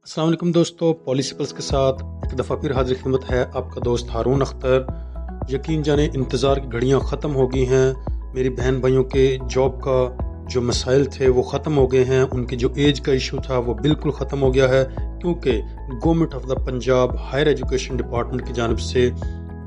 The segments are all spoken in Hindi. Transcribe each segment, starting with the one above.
अस्सलाम वालेकुम दोस्तों, पॉलिसिपल्स के साथ एक दफ़ा फिर हाजिर खिदमत है आपका दोस्त हारून अख्तर। यकीन जाने इंतज़ार की घड़ियां ख़त्म हो गई हैं। मेरी बहन भाइयों के जॉब का जो मसाइल थे वो ख़त्म हो गए हैं। उनकी जो एज का इशू था वो बिल्कुल ख़त्म हो गया है, क्योंकि government of the Punjab higher education department की जानिब से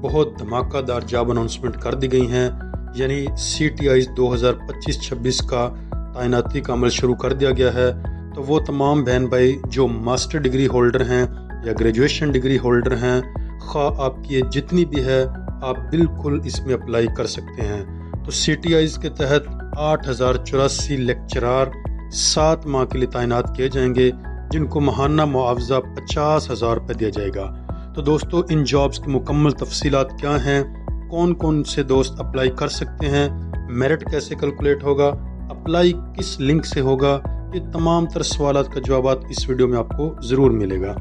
बहुत धमाकेदार जॉब अनाउंसमेंट कर दी गई हैं। यानी CTIs 2025-26 का तैनाती का अमल शुरू कर दिया गया है। तो वो तमाम बहन भाई जो मास्टर डिग्री होल्डर हैं या ग्रेजुएशन डिग्री होल्डर हैं, खा आपकी ये जितनी भी है, आप बिल्कुल इसमें अप्लाई कर सकते हैं। तो CTIs के तहत 8084 लेक्चरार 7 माह के लिए तैनात किए जाएंगे, जिनको माहाना मुआवजा 50,000 रुपये दिया जाएगा। तो दोस्तों, इन जॉब्स की मुकम्मल तफसीलात क्या हैं, कौन कौन से दोस्त अप्लाई कर सकते हैं, मेरिट कैसे कैलकुलेट होगा, अप्लाई किस लिंक से होगा, ये तमाम तर सवालात का जवाब इस वीडियो में आपको ज़रूर मिलेगा।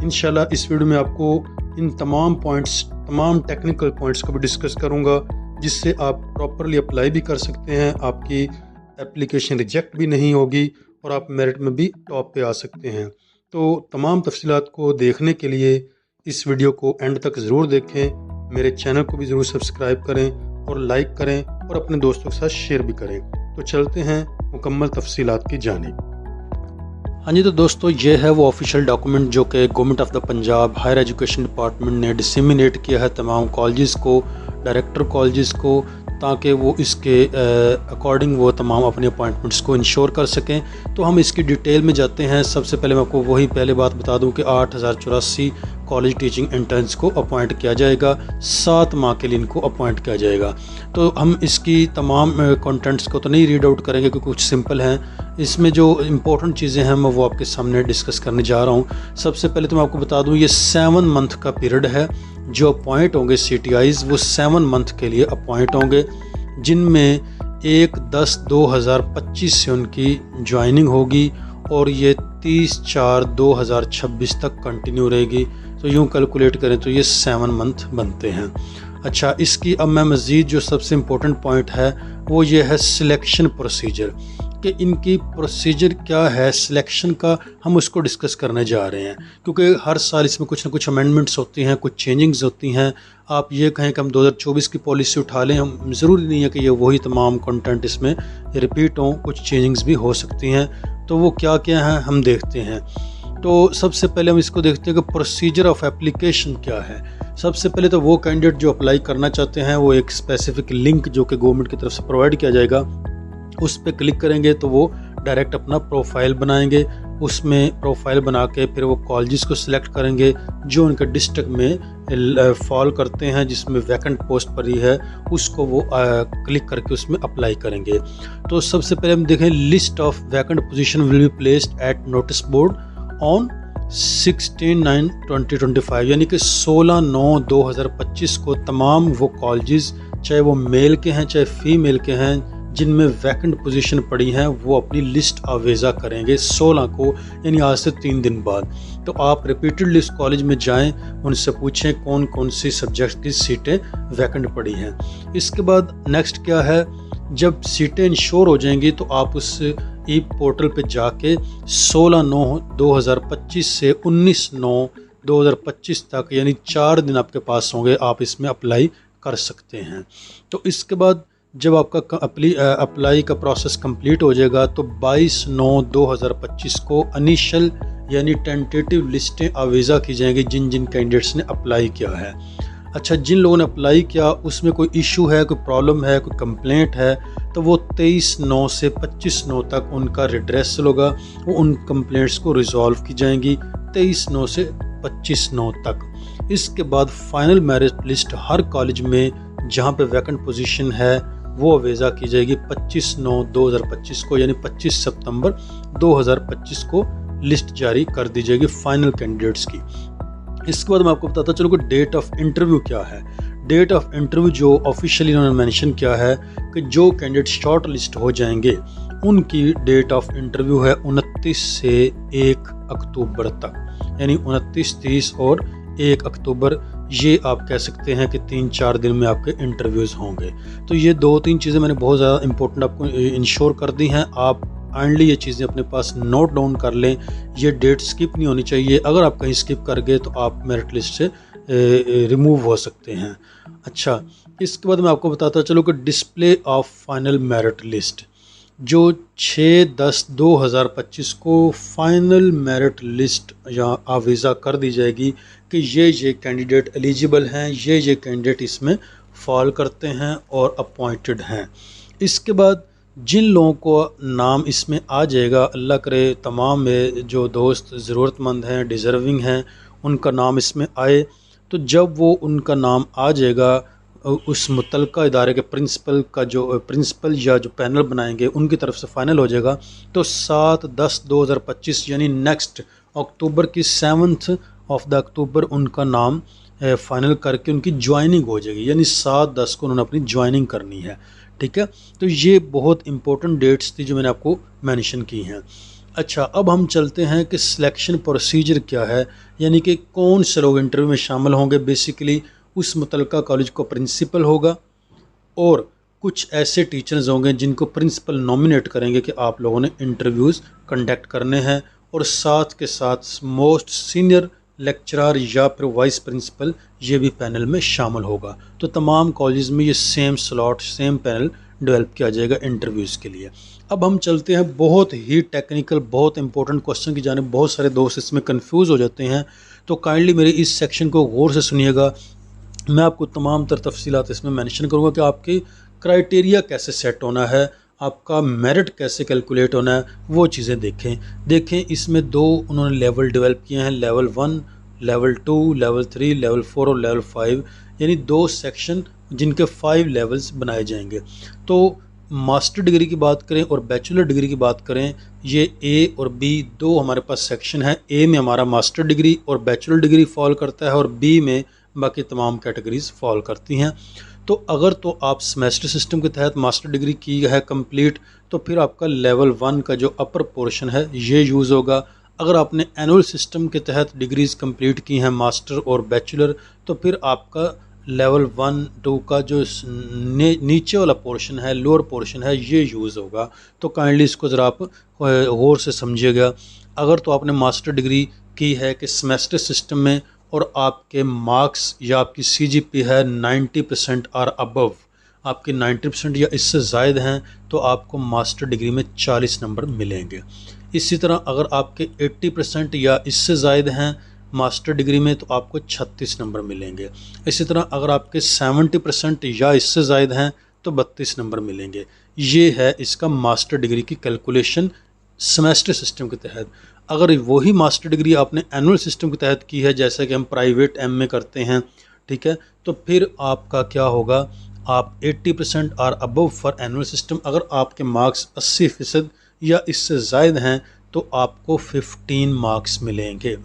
इंशाल्लाह इस वीडियो में आपको इन तमाम पॉइंट्स, तमाम टेक्निकल पॉइंट्स को भी डिस्कस करूँगा, जिससे आप प्रॉपरली अप्लाई भी कर सकते हैं, आपकी एप्लीकेशन रिजेक्ट भी नहीं होगी और आप मेरिट में भी टॉप पे आ सकते हैं। तो तमाम तफसीलात को देखने के लिए इस वीडियो को एंड तक ज़रूर देखें। मेरे चैनल को भी ज़रूर सब्सक्राइब करें और लाइक करें और अपने दोस्तों के साथ शेयर भी करें। तो चलते हैं मुकम्मल तफसीलात की जानिब। हाँ जी, तो दोस्तों ये है वो ऑफिशियल डॉक्यूमेंट जो कि government of the Punjab higher education department ने डिसमिनेट किया है तमाम कॉलेजेस को, डायरेक्टर कॉलेजेस को, ताकि वो इसके अकॉर्डिंग वो तमाम अपने अपॉइंटमेंट्स को इंश्योर कर सकें। तो हम इसकी डिटेल में जाते हैं। सबसे पहले मैं आपको वही पहले बात बता दूं कि 8084 कॉलेज टीचिंग इंटर्न्स को अपॉइंट किया जाएगा, 7 माह के लिए इनको अपॉइंट किया जाएगा। तो हम इसकी तमाम कंटेंट्स को तो नहीं रीड आउट करेंगे क्योंकि कुछ सिंपल हैं। इसमें जो इम्पोर्टेंट चीज़ें हैं मैं वो आपके सामने डिस्कस करने जा रहा हूँ। सबसे पहले तो मैं आपको बता दूँ, ये 7 मंथ का पीरियड है। जो अपॉइंट होंगे CTIs वो 7 मंथ के लिए अपॉइंट होंगे, जिनमें 1/10/2025 से उनकी ज्वाइनिंग होगी और ये 30/4/2026 तक कंटिन्यू रहेगी। तो यूँ कैलकुलेट करें तो ये 7 मंथ बनते हैं। अच्छा, इसकी अब मैं मज़ीद जो सबसे इम्पोर्टेंट पॉइंट है वो ये है सिलेक्शन प्रोसीजर, कि इनकी प्रोसीजर क्या है सिलेक्शन का, हम उसको डिस्कस करने जा रहे हैं। क्योंकि हर साल इसमें कुछ ना कुछ अमेंडमेंट्स होती हैं, कुछ चेंजिंग्स होती हैं। आप ये कहें कि हम 2024 की पॉलिसी उठा लें, हम ज़रूरी नहीं है कि ये वही तमाम कंटेंट इसमें रिपीट हों, कुछ चेंजिंग्स भी हो सकती हैं। तो वो क्या क्या हैं हम देखते हैं। तो सबसे पहले हम इसको देखते हैं कि प्रोसीजर ऑफ एप्लीकेशन क्या है। सबसे पहले तो वो कैंडिडेट जो अप्लाई करना चाहते हैं वो एक स्पेसिफिक लिंक जो कि गवर्नमेंट की तरफ से प्रोवाइड किया जाएगा, उस पर क्लिक करेंगे तो वो डायरेक्ट अपना प्रोफाइल बनाएंगे। उसमें प्रोफाइल बना के फिर वो कॉलेजेस को सिलेक्ट करेंगे जो उनके डिस्ट्रिक्ट में फॉल करते हैं, जिसमें वैकेंट पोस्ट पड़ी है, उसको वो क्लिक करके उसमें अप्लाई करेंगे। तो सबसे पहले हम देखें, list of vacant position will be placed at notice board on 16/9/2025, यानी कि 16/9/2025 को तमाम वो कॉलेजेस, चाहे वो मेल के हैं चाहे फीमेल के हैं, जिनमें वैकेंट पोजीशन पड़ी हैं, वो अपनी लिस्ट आवेज़ा करेंगे 16 को, यानी आज से 3 दिन बाद। तो आप रिपीटेडली इस कॉलेज में जाएं, उनसे पूछें कौन कौन सी सब्जेक्ट की सीटें वैकेंट पड़ी हैं। इसके बाद नेक्स्ट क्या है, जब सीटें इंश्योर हो जाएंगी तो आप उस ई पोर्टल पे जाके 16/9/2025 से 19/9/2025 तक, यानी 4 दिन आपके पास होंगे, आप इसमें अप्लाई कर सकते हैं। तो इसके बाद जब आपका अप्लाई का प्रोसेस कंप्लीट हो जाएगा तो 22/9/2025 को इनिशियल यानी टेंटेटिव लिस्टें आवेज़ा की जाएंगी जिन जिन कैंडिडेट्स ने अप्लाई किया है। अच्छा, जिन लोगों ने अप्लाई किया उसमें कोई इशू है, कोई प्रॉब्लम है, कोई कंप्लेंट है, तो वो 23/9 से 25/9 तक उनका रिड्रेसल होगा। वो उन कंप्लेंट्स को रिजॉल्व की जाएंगी 23/9 से 25/9 तक। इसके बाद फाइनल मेरिट लिस्ट हर कॉलेज में जहाँ पे वैकेंट पोजीशन है वो आवेज़ा की जाएगी 25/9/2025 को, यानी 25 सितंबर 2025 को लिस्ट जारी कर दी जाएगी फाइनल कैंडिडेट्स की। इसके बाद मैं आपको बताता चलूँ कि डेट ऑफ इंटरव्यू क्या है। डेट ऑफ इंटरव्यू जो ऑफिशियली इन्होंने मेंशन किया है कि जो कैंडिडेट शॉर्ट लिस्ट हो जाएंगे उनकी डेट ऑफ इंटरव्यू है 29 से 1 अक्टूबर तक, यानी 29, 30 और 1 अक्टूबर। ये आप कह सकते हैं कि 3-4 दिन में आपके इंटरव्यूज़ होंगे। तो ये 2-3 चीज़ें मैंने बहुत ज़्यादा इंपॉर्टेंट आपको इंश्योर कर दी हैं। आप काइंडली ये चीज़ें अपने पास नोट डाउन कर लें। ये डेट स्किप नहीं होनी चाहिए, अगर आप कहीं स्किप कर गए तो आप मेरिट लिस्ट से रिमूव हो सकते हैं। अच्छा, इसके बाद मैं आपको बताता चलूँ कि display of final merit list, जो 6/10/2025 को फाइनल मेरिट लिस्ट या आवीज़ा कर दी जाएगी कि ये कैंडिडेट एलिजिबल हैं, ये कैंडिडेट इसमें फॉल करते हैं और अपॉइंटेड हैं। इसके बाद जिन लोगों को नाम इसमें आ जाएगा, अल्लाह करे तमाम जो दोस्त ज़रूरतमंद हैं, डिज़र्विंग हैं, उनका नाम इसमें आए, तो जब वो उनका नाम आ जाएगा उस मुतलका इदारे के प्रिंसिपल या जो पैनल बनाएंगे उनकी तरफ से फ़ाइनल हो जाएगा, तो 7/10/2025 यानी नेक्स्ट अक्टूबर की 7th ऑफ द अक्टूबर उनका नाम फ़ाइनल करके उनकी ज्वाइनिंग हो जाएगी, यानी 7/10 को उन्होंने अपनी ज्वाइनिंग करनी है। ठीक है, तो ये बहुत इंपॉर्टेंट डेट्स थी जो मैंने आपको मेंशन की हैं। अच्छा, अब हम चलते हैं कि सिलेक्शन प्रोसीजर क्या है, यानी कि कौन से लोग इंटरव्यू में शामिल होंगे। बेसिकली उस मुतलका कॉलेज को प्रिंसिपल होगा और कुछ ऐसे टीचर्स होंगे जिनको प्रिंसिपल नॉमिनेट करेंगे कि आप लोगों ने इंटरव्यूज़ कंडक्ट करने हैं, और साथ के साथ मोस्ट सीनियर लेक्चरर या फिर वाइस प्रिंसिपल ये भी पैनल में शामिल होगा। तो तमाम कॉलेज में ये same slot, same panel develop किया जाएगा इंटरव्यूज़ के लिए। अब हम चलते हैं बहुत ही टेक्निकल, बहुत इंपॉर्टेंट क्वेश्चन की जानिब। बहुत सारे दोस्त इसमें कंफ्यूज हो जाते हैं, तो काइंडली मेरे इस सेक्शन को गौर से सुनिएगा। मैं आपको तमाम तर तफसीलात इसमें मेंशन करूँगा कि आपकी क्राइटेरिया कैसे सेट होना है, आपका मेरिट कैसे कैलकुलेट होना है, वो चीज़ें देखें। इसमें दो उन्होंने लेवल डेवलप किए हैं, लेवल 1, लेवल 2, लेवल 3, लेवल 4 और लेवल 5, यानी 2 सेक्शन जिनके 5 लेवल्स बनाए जाएंगे। तो मास्टर डिग्री की बात करें और बैचलर डिग्री की बात करें, ये ए और बी दो हमारे पास सेक्शन है। ए में हमारा मास्टर डिग्री और बैचलर डिग्री फॉल करता है, और बी में बाकी तमाम कैटेगरीज फॉल करती हैं। तो अगर तो आप सेमेस्टर सिस्टम के तहत मास्टर डिग्री की है कंप्लीट, तो फिर आपका लेवल 1 का जो अपर पोर्शन है ये यूज़ होगा। अगर आपने एनुअल सिस्टम के तहत डिग्रीज़ कंप्लीट की हैं मास्टर और बैचलर, तो फिर आपका लेवल 1, 2 का जो नीचे वाला पोर्शन है, लोअर पोर्शन है, ये यूज़ होगा। तो काइंडली इसको ज़रा आप गौर से समझिएगा। अगर तो आपने मास्टर डिग्री की है कि सेमेस्टर सिस्टम में और आपके मार्क्स या आपकी CGP है 90% और अबव, आपके 90% या इससे ज़ायद हैं, तो आपको मास्टर डिग्री में 40 नंबर मिलेंगे। इसी तरह अगर आपके 80% या इससे ज़ायद हैं मास्टर डिग्री में, तो आपको 36 नंबर मिलेंगे। इसी तरह अगर आपके 70% या इससे ज़ायद हैं तो 32 नंबर मिलेंगे। ये है इसका मास्टर डिग्री की कैलकुलेशन सेमेस्टर सिस्टम के तहत। अगर वही मास्टर डिग्री आपने एनुअल सिस्टम के तहत की है, जैसा कि हम प्राइवेट MA करते हैं, ठीक है, तो फिर आपका क्या होगा, आप 80% और अबव फॉर एनुअल सिस्टम, अगर आपके मार्क्स 80% या इससे ज़ायद हैं तो आपको 15 मार्क्स मिलेंगे।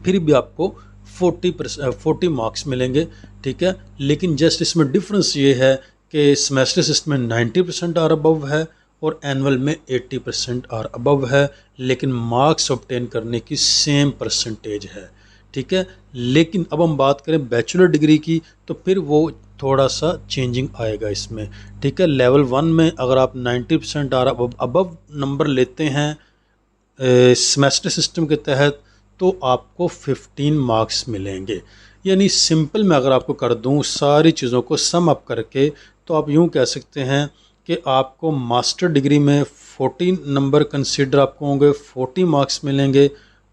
फिर भी आपको 40 मार्क्स मिलेंगे। ठीक है, लेकिन जस्ट इसमें डिफरेंस ये है कि सेमेस्टर सिस्टम में 90% और अबव है और एनुअल में 80% और अबव है, लेकिन मार्क्स ऑब्टेन करने की सेम परसेंटेज है। ठीक है, लेकिन अब हम बात करें बैचलर डिग्री की, तो फिर वो थोड़ा सा चेंजिंग आएगा इसमें। ठीक है, लेवल 1 में अगर आप 90% और अबव नंबर लेते हैं सेमेस्टर सिस्टम के तहत, तो आपको 15 मार्क्स मिलेंगे। यानी सिंपल में अगर आपको कर दूं सारी चीज़ों को सम अप करके, तो आप यूँ कह सकते हैं कि आपको मास्टर डिग्री में 14 नंबर कंसीडर आपको होंगे, 40 मार्क्स मिलेंगे,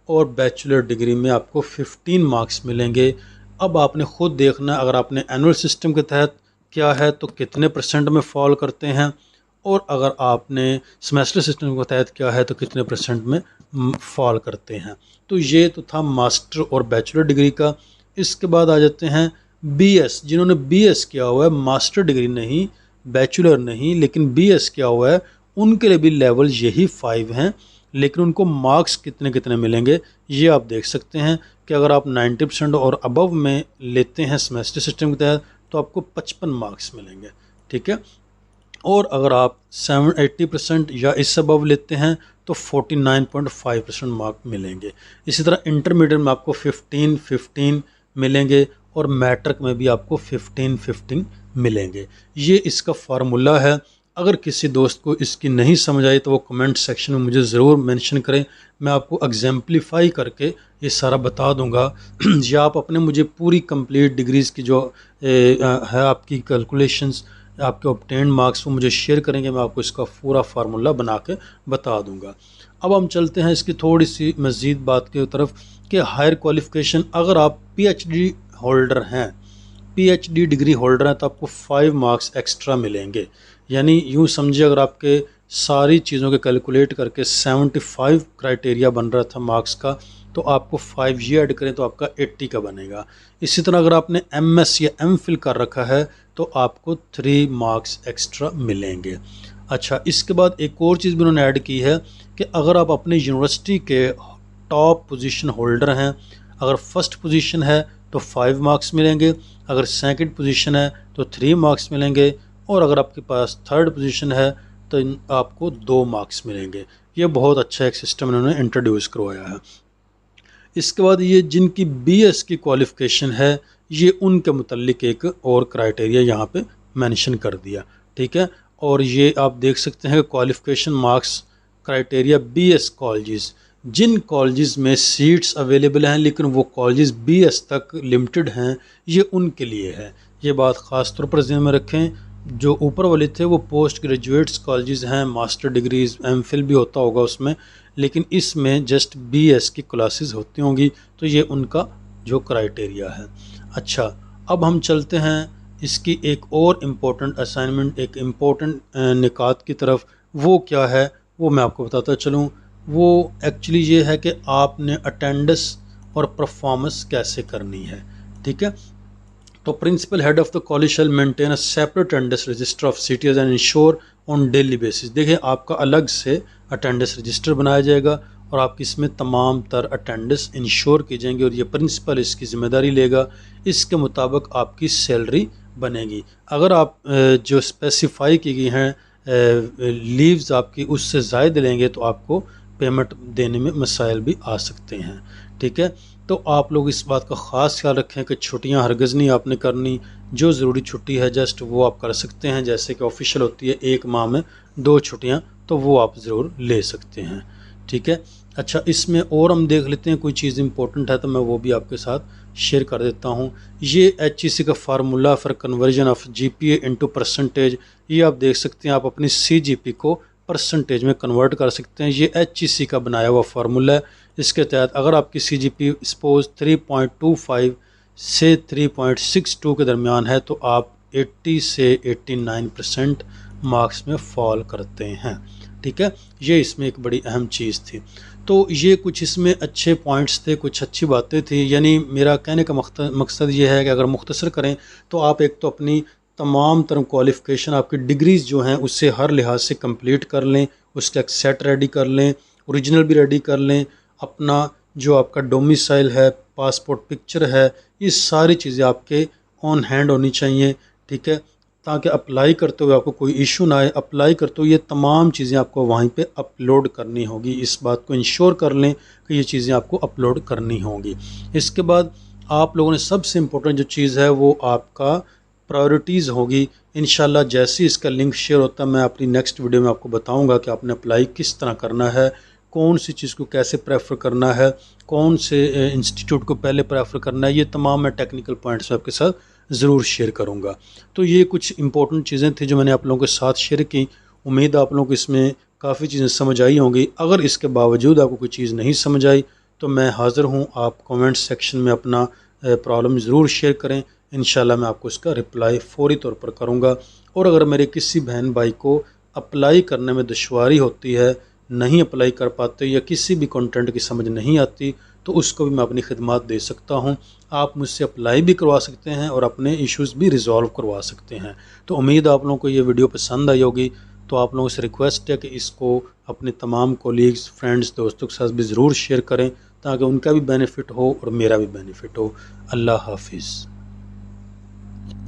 और बैचलर डिग्री में आपको 15 मार्क्स मिलेंगे। अब आपने ख़ुद देखना अगर आपने एनुअल सिस्टम के तहत क्या है तो कितने % में फॉल करते हैं, और अगर आपने सेमेस्टर सिस्टम के तहत क्या है तो कितने % में फॉल करते हैं। तो ये तो था मास्टर और बैचलर डिग्री का। इसके बाद आ जाते हैं BS, जिन्होंने BS किया हुआ है, मास्टर डिग्री नहीं, बैचलर नहीं, लेकिन BS किया हुआ है, उनके लिए भी लेवल यही 5 हैं, लेकिन उनको मार्क्स कितने कितने मिलेंगे ये आप देख सकते हैं कि अगर आप 90% और अबव में लेते हैं सेमेस्टर सिस्टम के तहत तो आपको 55 मार्क्स मिलेंगे। ठीक है, और अगर आप 80% या इससे अबव लेते हैं तो 49.5% मार्क मिलेंगे। इसी तरह इंटरमीडिएट में आपको 15 मिलेंगे, और मैट्रिक में भी आपको 15 मिलेंगे। ये इसका फार्मूला है। अगर किसी दोस्त को इसकी नहीं समझ आई तो वो कमेंट सेक्शन में मुझे ज़रूर मेंशन करें, मैं आपको एग्जाम्पलीफाई करके ये सारा बता दूंगा। या आप अपने मुझे पूरी कंप्लीट डिग्रीज़ की जो है आपकी कैलकुलेशंस, आपके ऑब्टेन्ड मार्क्स, वो मुझे शेयर करेंगे, मैं आपको इसका पूरा फार्मूला बना के बता दूंगा। अब हम चलते हैं इसकी थोड़ी सी मज़ीद बात की तरफ कि हायर क्वालिफ़िकेशन, अगर आप पीएचडी होल्डर हैं, पीएचडी डिग्री होल्डर हैं, तो आपको 5 मार्क्स एक्स्ट्रा मिलेंगे। यानी यूँ समझिए, अगर आपके सारी चीज़ों के कैलकुलेट करके 75 क्राइटेरिया बन रहा था मार्क्स का, तो आपको 5 ये ऐड करें तो आपका 80 का बनेगा। इसी तरह अगर आपने एमएस या एमफिल कर रखा है तो आपको 3 मार्क्स एक्स्ट्रा मिलेंगे। अच्छा, इसके बाद एक और चीज़ भी उन्होंने ऐड की है कि अगर आप अपने यूनिवर्सिटी के टॉप पोजीशन होल्डर हैं, अगर फर्स्ट पोजीशन है तो 5 मार्क्स मिलेंगे, अगर सेकंड पोजीशन है तो 3 मार्क्स मिलेंगे, और अगर आपके पास थर्ड पोजीशन है तो आपको 2 मार्क्स मिलेंगे। ये बहुत अच्छा एक सिस्टम इन्होंने इंट्रोड्यूस करवाया है। इसके बाद ये जिनकी बीएस की क्वालिफ़िकेशन है, ये उनके मुतल्लिक एक और क्राइटेरिया यहाँ पे मेंशन कर दिया, ठीक है। और ये आप देख सकते हैं कि qualification marks criteria BS colleges, जिन कॉलेजेस में सीट्स अवेलेबल हैं लेकिन वो कॉलेजेस बीएस तक लिमिटेड हैं, ये उनके लिए है। ये बात ख़ास तौर पर ज़हन में रखें। जो ऊपर वाले थे वो पोस्ट ग्रेजुएट्स कॉलेजेस हैं, मास्टर डिग्रीज, एमफिल भी होता होगा उसमें, लेकिन इसमें जस्ट बीएस की क्लासेस होती होंगी, तो ये उनका जो क्राइटेरिया है। अच्छा, अब हम चलते हैं इसकी एक और इम्पोर्टेंट असाइनमेंट, एक इम्पोर्टेंट निकात की तरफ। वो क्या है वो मैं आपको बताता चलूँ। वो एक्चुअली ये है कि आपने अटेंडेंस और परफॉर्मेंस कैसे करनी है, ठीक है। तो principal head of the college shall maintain a separate attendance register of CTs and ensure on daily basis. देखिए, आपका अलग से अटेंडेंस रजिस्टर बनाया जाएगा और आपकी इसमें तमाम तर अटेंडेंस इंश्योर की जाएंगी और ये प्रिंसिपल इसकी ज़िम्मेदारी लेगा। इसके मुताबिक आपकी सैलरी बनेगी। अगर आप जो स्पेसिफाई की गई हैं लीव्स आपकी उससे ज़ायद लेंगे तो आपको पेमेंट देने में मसाइल भी आ सकते हैं, ठीक है। तो आप लोग इस बात का ख़ास ख्याल रखें कि छुट्टियां हरगिज़ नहीं आपने करनी। जो ज़रूरी छुट्टी है जस्ट वो आप कर सकते हैं, जैसे कि ऑफिशियल होती है 1 माह में 2 छुट्टियां, तो वो आप ज़रूर ले सकते हैं, ठीक है। अच्छा, इसमें और हम देख लेते हैं, कोई चीज़ इंपॉर्टेंट है तो मैं वो भी आपके साथ शेयर कर देता हूँ। ये HEC का formula for conversion of GPA into percentage, ये आप देख सकते हैं। आप अपनी CGP को परसेंटेज में कन्वर्ट कर सकते हैं। ये HEC का बनाया हुआ फार्मूला है। इसके तहत अगर आपकी CGP सपोज 3.25 से 3.62 के दरमियान है तो आप 80 से 89% मार्क्स में फॉल करते हैं, ठीक है। ये इसमें एक बड़ी अहम चीज़ थी। तो ये कुछ इसमें अच्छे पॉइंट्स थे, कुछ अच्छी बातें थी। यानी मेरा कहने का मकसद ये है कि अगर मुख्तसर करें तो आप एक तो अपनी तमाम तरह क्वालिफ़िकेशन, आपकी डिग्रीज़ जो हैं उससे हर लिहाज से कंप्लीट कर लें, उसका एक सेट रेडी कर लें, ओरिजिनल भी रेडी कर लें, अपना जो आपका डोमिसाइल है, पासपोर्ट पिक्चर है, ये सारी चीज़ें आपके ऑन हैंड होनी चाहिए, ठीक है, ताकि अप्लाई करते हुए आपको कोई इशू ना आए। अप्लाई करते हुए ये तमाम चीज़ें आपको वहीं पे अपलोड करनी होगी। इस बात को इंश्योर कर लें कि ये चीज़ें आपको अपलोड करनी होंगी। इसके बाद आप लोगों ने सबसे इम्पोर्टेंट जो चीज़ है वो आपका प्रायोरिटीज़ होगी। इंशाल्लाह जैसे ही इसका लिंक शेयर होता है मैं अपनी नेक्स्ट वीडियो में आपको बताऊंगा कि आपने अप्लाई किस तरह करना है, कौन सी चीज़ को कैसे प्रेफर करना है, कौन से इंस्टीट्यूट को पहले प्रेफर करना है। ये तमाम मैं टेक्निकल पॉइंट्स आपके साथ ज़रूर शेयर करूँगा। तो ये कुछ इंपॉर्टेंट चीज़ें थी जो मैंने आप लोगों के साथ शेयर की। उम्मीद आप लोगों को इसमें काफ़ी चीज़ें समझ आई होंगी। अगर इसके बावजूद आपको कोई चीज़ नहीं समझ आई तो मैं हाज़िर हूँ, आप कमेंट सेक्शन में अपना प्रॉब्लम ज़रूर शेयर करें। इंशाल्लाह मैं आपको इसका रिप्लाई फ़ौरी तौर पर करूँगा। और अगर मेरे किसी बहन भाई को अप्लाई करने में दुश्वारी होती है, नहीं अप्लाई कर पाते या किसी भी कंटेंट की समझ नहीं आती, तो उसको भी मैं अपनी खिदमत दे सकता हूँ। आप मुझसे अप्लाई भी करवा सकते हैं और अपने इश्यूज़ भी रिज़ॉल्व करवा सकते हैं। तो उम्मीद आप लोगों को ये वीडियो पसंद आई होगी। तो आप लोगों से रिक्वेस्ट है कि इसको अपने तमाम कोलीग्स, फ्रेंड्स, दोस्तों के साथ भी ज़रूर शेयर करें ताकि उनका भी बेनिफिट हो और मेरा भी बेनिफिट हो। अल्लाह हाफिज़।